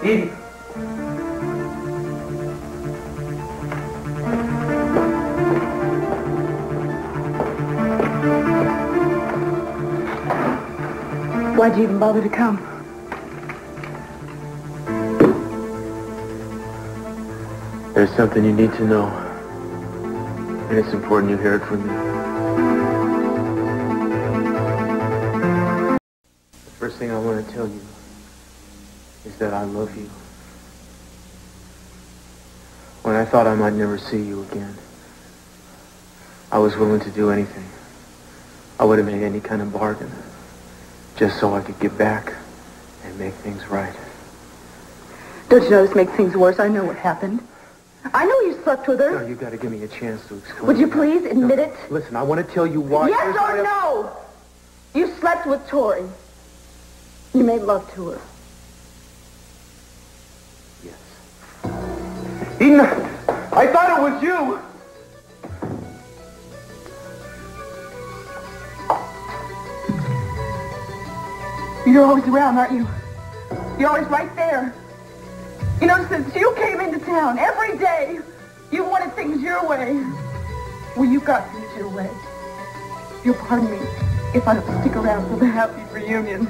Eden. Why'd you even bother to come? There's something you need to know. And it's important you hear it from me. The first thing I want to tell you is that I love you. When I thought I might never see you again, I was willing to do anything. I would have made any kind of bargain, just so I could get back and make things right. Don't you know this makes things worse? I know what happened. I know you slept with her. No, you got to give me a chance to explain. Would you please admit it? Listen, I want to tell you why. Yes or no? You slept with Tori. You made love to her. Yes. Eden, I thought it was you. You're always around, aren't you? You're always right there. You know, since you came into town, every day, you wanted things your way. Well, you got things your way. You'll pardon me if I don't stick around for the happy reunion.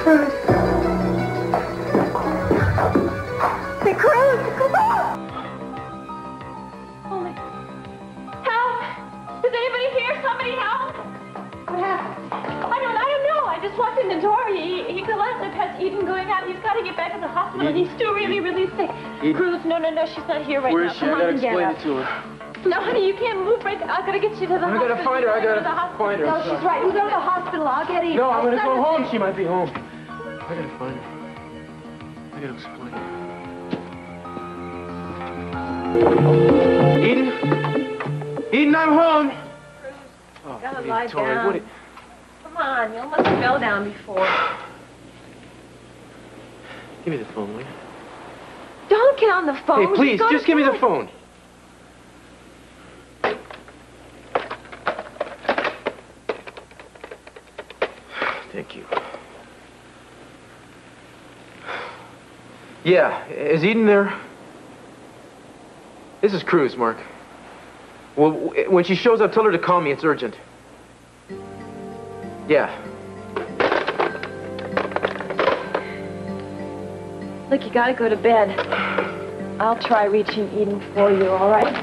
Cruz. Hey, Cruz, come on! Somebody help! What happened? I don't know. I just walked in the door. He collapsed. That's Eden going out. He's got to get back to the hospital. Eden. He's still really, really sick. Eden. Cruz, no, she's not here right now. Where is she? I gotta explain it to her. No, honey, you can't move right now. I gotta get you to the hospital. I gotta find her. I gotta find her. No, she's right. You go to the hospital. I'll get Eden. No, I'm gonna go home. She might be home. I gotta find her. I gotta explain it. Eden? Eden, I'm home. Oh, gotta lie down. Come on, you almost fell down before. Give me the phone, will you? Don't get on the phone. Hey, please, just give me the phone. Thank you. Yeah, is Eden there? This is Cruz, Mark. Well, when she shows up, tell her to call me. It's urgent. Yeah. Look, you gotta go to bed. I'll try reaching Eden for you, all right?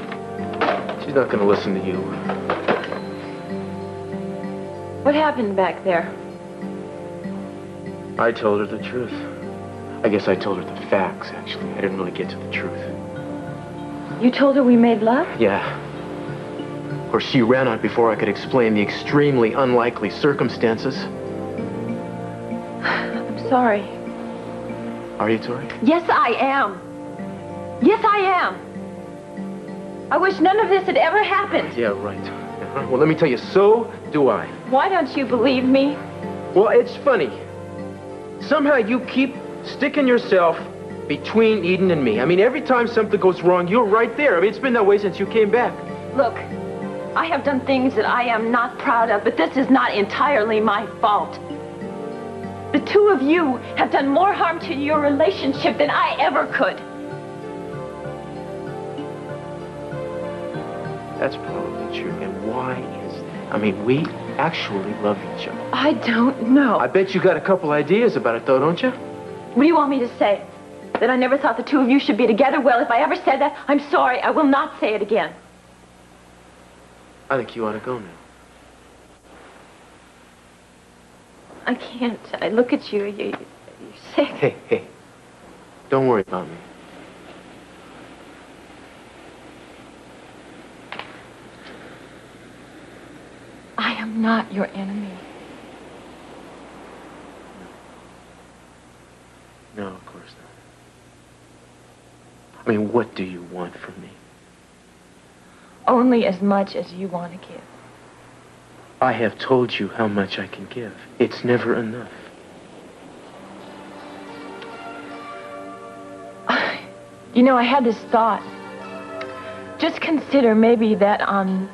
She's not gonna listen to you. What happened back there? I told her the truth. I guess I told her the facts, actually. I didn't really get to the truth. You told her we made love? Yeah. Or she ran out before I could explain the extremely unlikely circumstances. I'm sorry. Are you, Tori? Yes, I am. Yes, I am. I wish none of this had ever happened. Yeah, right. Well, let me tell you, so do I. Why don't you believe me? Well, it's funny. Somehow you keep sticking yourself between Eden and me. I mean, every time something goes wrong, you're right there. I mean, it's been that way since you came back. Look, I have done things that I am not proud of, but this is not entirely my fault. The two of you have done more harm to your relationship than I ever could. That's probably true. And why is that? I mean, we actually love each other. I don't know. I bet you got a couple ideas about it, though, don't you? What do you want me to say? That I never thought the two of you should be together? Well, if I ever said that, I'm sorry. I will not say it again. I think you ought to go now. I can't. I look at you. You're sick. Hey. Don't worry about me. I am not your enemy. No, of course not. I mean, what do you want from me? Only as much as you want to give. I have told you how much I can give. It's never enough. You know, I had this thought. Just consider maybe that on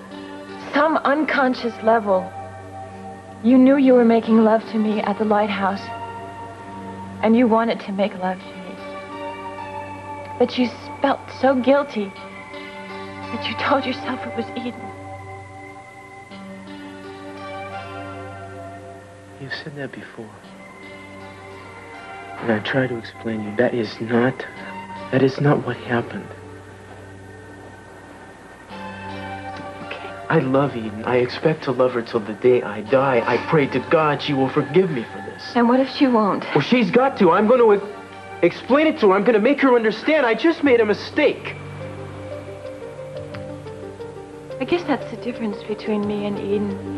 some unconscious level, you knew you were making love to me at the lighthouse, and you wanted to make love to me. But you felt so guilty that you told yourself it was Eden. You've said that before. And I try to explain to you, that is not what happened. Okay. I love Eden. I expect to love her till the day I die. I pray to God she will forgive me for this. And what if she won't? Well, she's got to. I'm going to explain it to her. I'm going to make her understand. I just made a mistake. I guess that's the difference between me and Eden.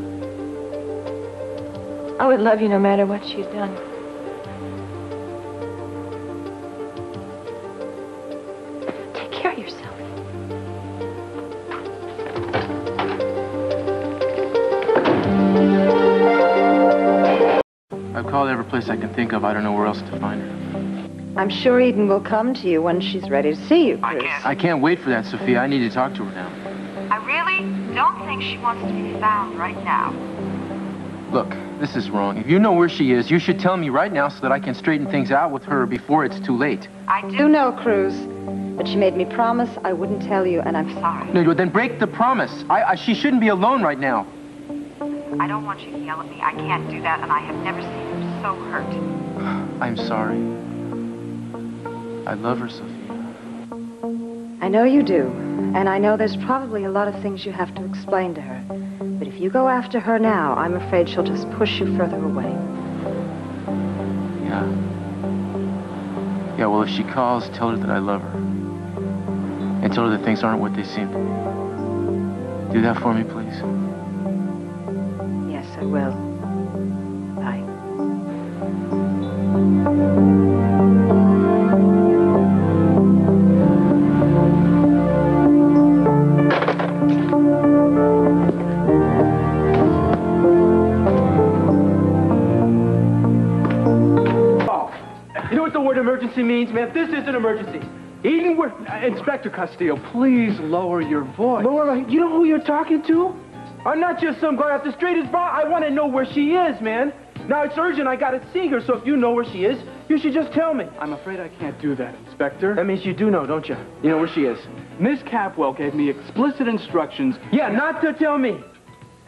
I would love you no matter what she'd done. Take care of yourself. I've called every place I can think of. I don't know where else to find her. I'm sure Eden will come to you when she's ready to see you, Cruz. I can't wait for that, Sophia. I need to talk to her now. I really don't think she wants to be found right now. Look, this is wrong. If you know where she is, you should tell me right now so that I can straighten things out with her before it's too late. I do know, Cruz, but she made me promise I wouldn't tell you, and I'm sorry. No, then break the promise. She shouldn't be alone right now. I don't want you to yell at me. I can't do that, and I have never seen you so hurt. I'm sorry. I love her, Sophia. I know you do, and I know there's probably a lot of things you have to explain to her. But if you go after her now, I'm afraid she'll just push you further away. Yeah. Yeah, well, if she calls, tell her that I love her. And tell her that things aren't what they seem to be. Do that for me, please. Yes, I will. Bye. Emergency means, man. This is an emergency. Eden, we're... Inspector Castillo, please lower your voice. Laura, you know who you're talking to? I'm not just some guy off the street. I want to know where she is, man. Now, it's urgent. I got to see her, so if you know where she is, you should just tell me. I'm afraid I can't do that, Inspector. That means you do know, don't you? You know where she is. Miss Capwell gave me explicit instructions. Yeah, not to tell me.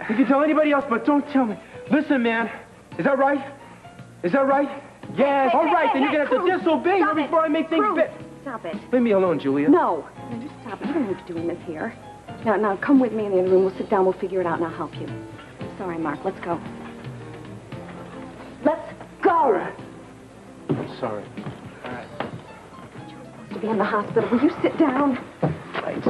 You can tell anybody else, but don't tell me. Listen, man. Is that right? Is that right? Yes. All right, then you're going to have to disobey her before I make things better. Stop it. Leave me alone, Julia. No. No, just stop it. You don't know what you're doing this here. Now, come with me in the other room. We'll sit down. We'll figure it out, and I'll help you. Sorry, Mark. Let's go. Let's go. All right. I'm sorry. All right. You're supposed to be in the hospital. Will you sit down? Right.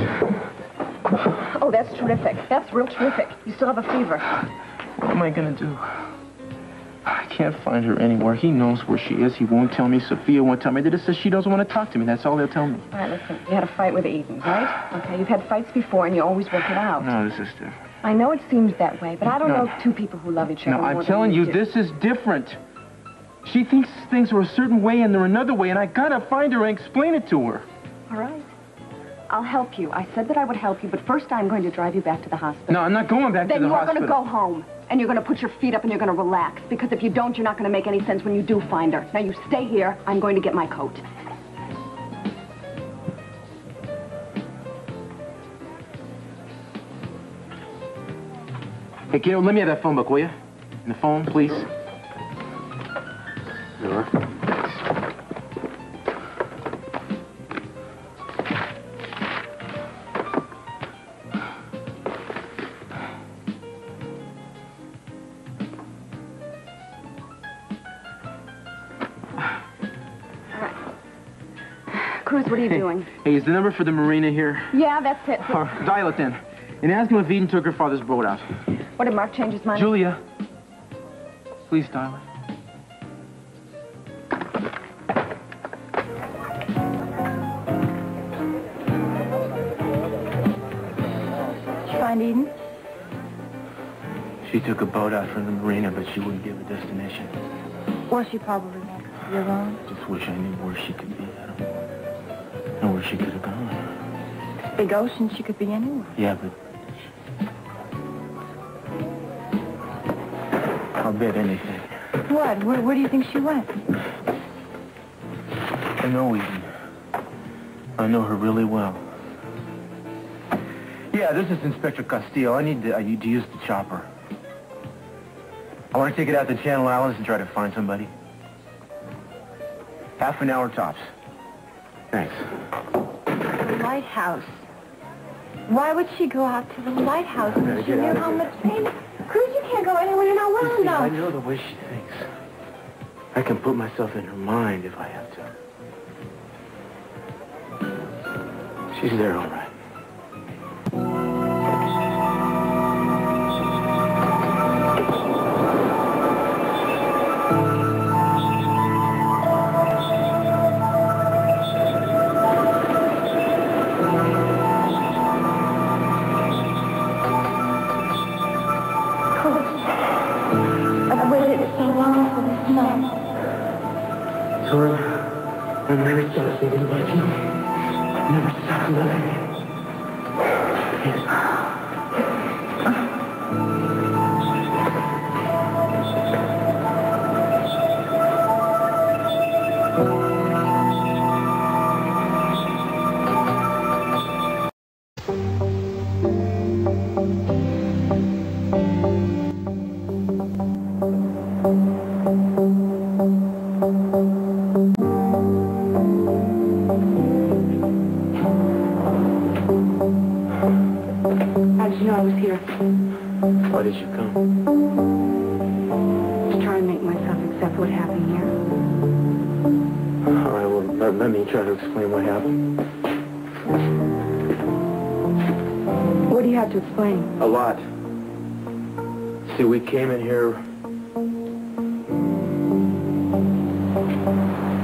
Oh, that's terrific. That's real terrific. You still have a fever. What am I going to do? I can't find her anywhere. He knows where she is. He won't tell me. Sophia won't tell me. They just says she doesn't want to talk to me. That's all they'll tell me. All right, listen. You had a fight with Eden, right? Okay, you've had fights before, and you always work it out. No, this is different. I know it seems that way, but I don't know two people who love each other No, more I'm than telling you, do. this is different. She thinks things are a certain way and they're another way, and I gotta find her and explain it to her. All right. I'll help you. I said that I would help you, but first I'm going to drive you back to the hospital. No, I'm not going back to the hospital. Then you're going to go home, and you're going to put your feet up and you're going to relax, because if you don't, you're not going to make any sense when you do find her. Now, you stay here. I'm going to get my coat. Hey, kiddo, let me have that phone book, will you? And the phone, please. Sure. Cruz, what are you doing? Hey, is the number for the marina here? Yeah, that's it. Dial it then. And ask him if Eden took her father's boat out. What, did Mark change his mind? Julia, please dial it. Did you find Eden? She took a boat out from the marina, but she wouldn't give a destination. Well, she probably wants to be alone. Just wish I knew where she could be. I don't know where she could have gone. big ocean, she could be anywhere. Yeah, but... I'll bet anything. What? Where do you think she went? I know Eden. I know her really well. Yeah, this is Inspector Castillo. I need to use the chopper. I want to take it out to Channel Islands and try to find somebody. Half an hour tops. Thanks. The lighthouse. Why would she go out to the lighthouse when she knew how much pain? Cruz, you can't go anywhere you're not well enough. I know the way she thinks. I can put myself in her mind if I have to. She's there, all right. I never stopped thinking about you. Never stopped loving you. Why did you come? To try and make myself accept what happened here. All right, well, let me try to explain what happened. What do you have to explain? A lot. See, we came in here...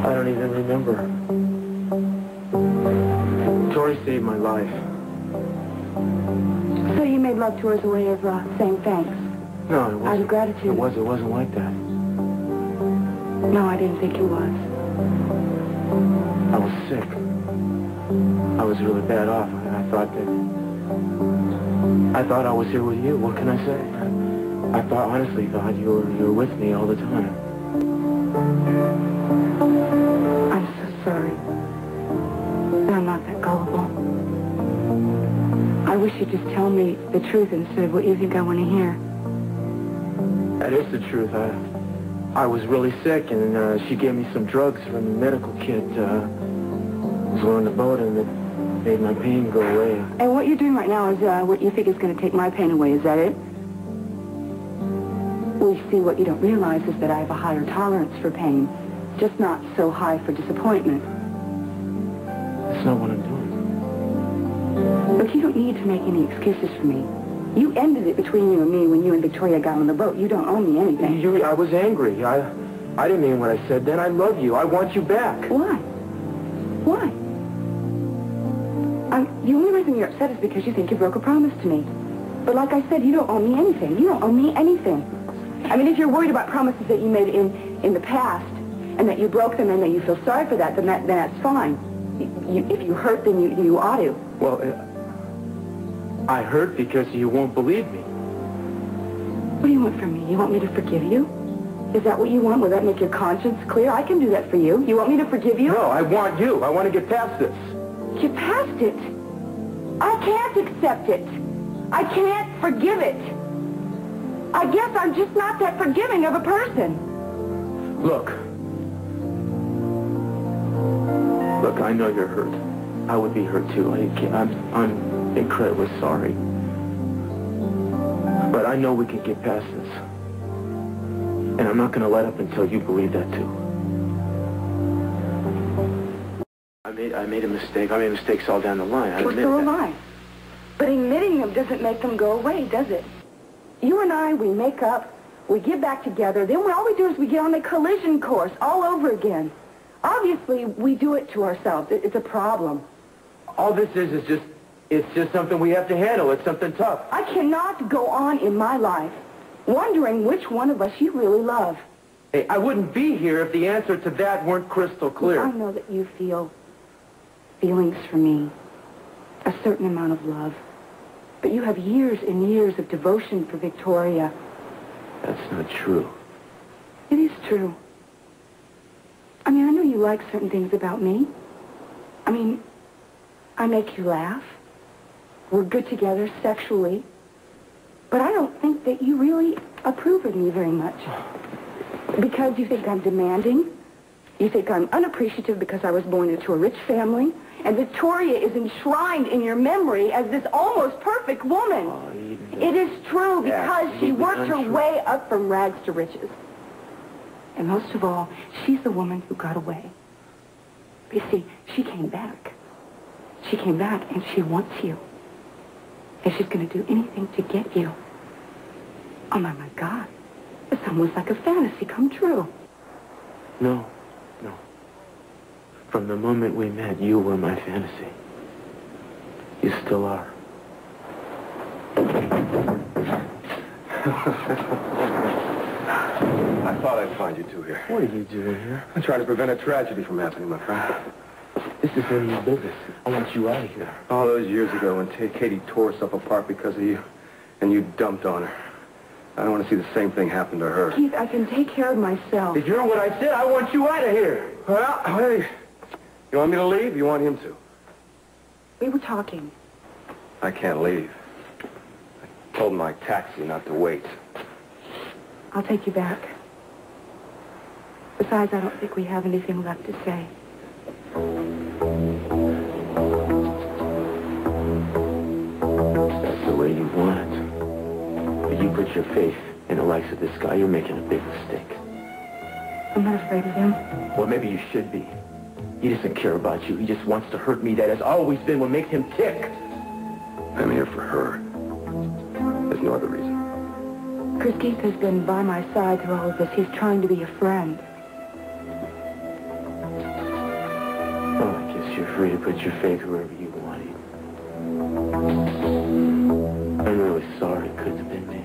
I don't even remember. Tori saved my life. So you made love to her as a way of saying thanks? No, it wasn't. Out of gratitude? It wasn't like that. No, I didn't think it was. I was sick. I was really bad off. I thought I was here with you. What can I say? I honestly thought you were with me all the time. I'm so sorry. I'm not that gullible. I wish you'd just tell me the truth instead of what you think I want to hear. That is the truth. I was really sick, and she gave me some drugs from the medical kit. Was on the boat, and it made my pain go away. And what you're doing right now is what you think is going to take my pain away. Is that it? Well, you see, what you don't realize is that I have a higher tolerance for pain, just not so high for disappointment. That's not what I'm doing. Look, you don't need to make any excuses for me. You ended it between you and me when you and Victoria got on the boat. You don't owe me anything. I was angry. I didn't mean what I said then. I love you. I want you back. Why? Why? The only reason you're upset is because you think you broke a promise to me. But like I said, you don't owe me anything. You don't owe me anything. I mean, if you're worried about promises that you made in the past and that you broke them and that you feel sorry for that, then that's fine. If you hurt, then you ought to. Well, I hurt because you won't believe me. What do you want from me? You want me to forgive you? Is that what you want? Will that make your conscience clear? I can do that for you. You want me to forgive you? No, I want you. I want to get past this. Get past it? I can't accept it. I can't forgive it. I guess I'm just not that forgiving of a person. Look, I know you're hurt. I would be hurt too. I'm incredibly sorry. But I know we can get past this. And I'm not going to let up until you believe that too. I made a mistake. I made mistakes all down the line. I admit so that. am I. But admitting them doesn't make them go away, does it? You and I, we make up, we get back together, then all we do is we get on a collision course all over again. Obviously, we do it to ourselves. It's a problem. All this is just something we have to handle. It's something tough. I cannot go on in my life wondering which one of us you really love. Hey, I wouldn't be here if the answer to that weren't crystal clear. I know that you feel feelings for me. a certain amount of love. But you have years and years of devotion for Victoria. That's not true. It is true. I mean, I know you like certain things about me. I mean, I make you laugh. We're good together sexually. But I don't think that you really approve of me very much. Because you think I'm demanding. You think I'm unappreciative because I was born into a rich family. And Victoria is enshrined in your memory as this almost perfect woman. Oh, Eden. It is true because Yeah, she worked her untrue. way up from rags to riches. And most of all, she's the woman who got away. You see, she came back. She came back and she wants you. And she's going to do anything to get you. Oh, my God. It's almost like a fantasy come true. No. From the moment we met, you were my fantasy. You still are. I thought I'd find you two here. What are you doing here? I'm trying to prevent a tragedy from happening, my friend. This is none of your business. I want you out of here. All those years ago when Katie tore herself apart because of you, and you dumped on her. I don't want to see the same thing happen to her. Keith, I can take care of myself. Did you hear what I said? I want you out of here. Well, hey, you want me to leave? You want him to? We were talking. I can't leave. I told my taxi not to wait. I'll take you back. Besides, I don't think we have anything left to say. That's the way you want it. If you put your faith in the likes of this guy, you're making a big mistake. I'm not afraid of him. Well, maybe you should be. He doesn't care about you. He just wants to hurt me. That has always been what makes him tick. I'm here for her. There's no other reason. Chris Keith has been by my side through all of this. He's trying to be a friend. Oh, I guess you're free to put your faith wherever you want it. I'm really sorry it couldn't have been me.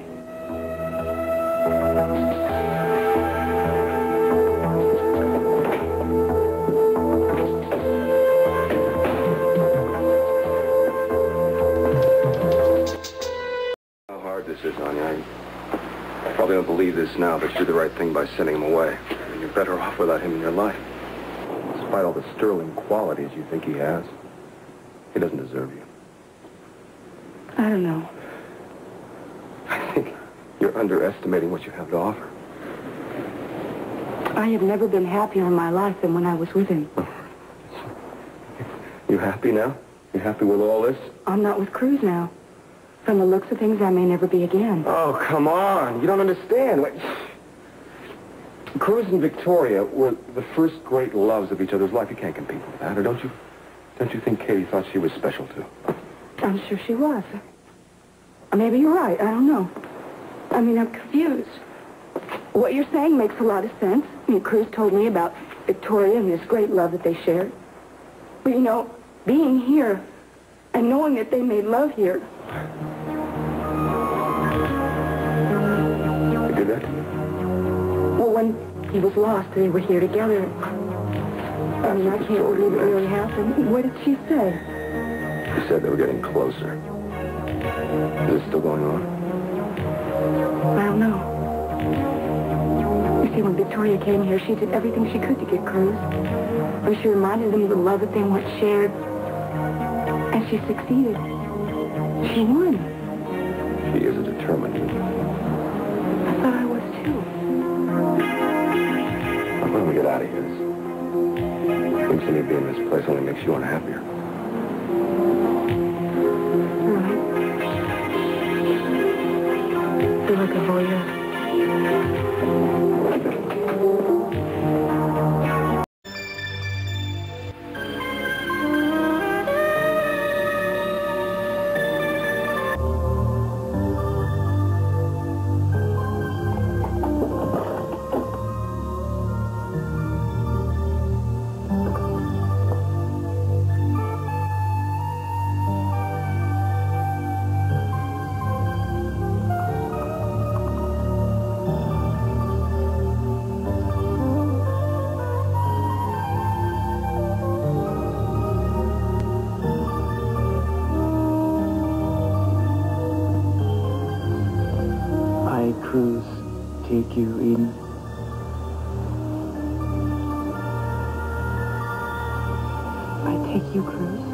How hard this is on you. I probably don't believe this now, but you did the right thing by sending him away. And you're better off without him in your life. Despite all the sterling qualities you think he has, he doesn't deserve you. I don't know. I think you're underestimating what you have to offer. I have never been happier in my life than when I was with him. You happy now? You happy with all this? I'm not with Cruz now. From the looks of things, I may never be again. Oh, come on. You don't understand. Cruz and Victoria were the first great loves of each other's life. You can't compete with that, or don't you? Don't you think Katie thought she was special, too? I'm sure she was. Or maybe you're right. I don't know. I mean, I'm confused. What you're saying makes a lot of sense. I mean, Cruz told me about Victoria and this great love that they shared. But, you know, being here and knowing that they made love here. They did that? Well, when he was lost, they were here together. I mean, I can't believe it really happened. What did she say? She said they were getting closer. Is it still going on? I don't know. You see, when Victoria came here, she did everything she could to get Cruz. And she reminded them of the love that they once shared. And she succeeded. She won. She is a determined woman. I thought I was too. Why don't we get out of here? Seems to me being in this place only makes you unhappier. All right. Feel like a voyeur. Cruz take you, Eden? I take you, Cruz.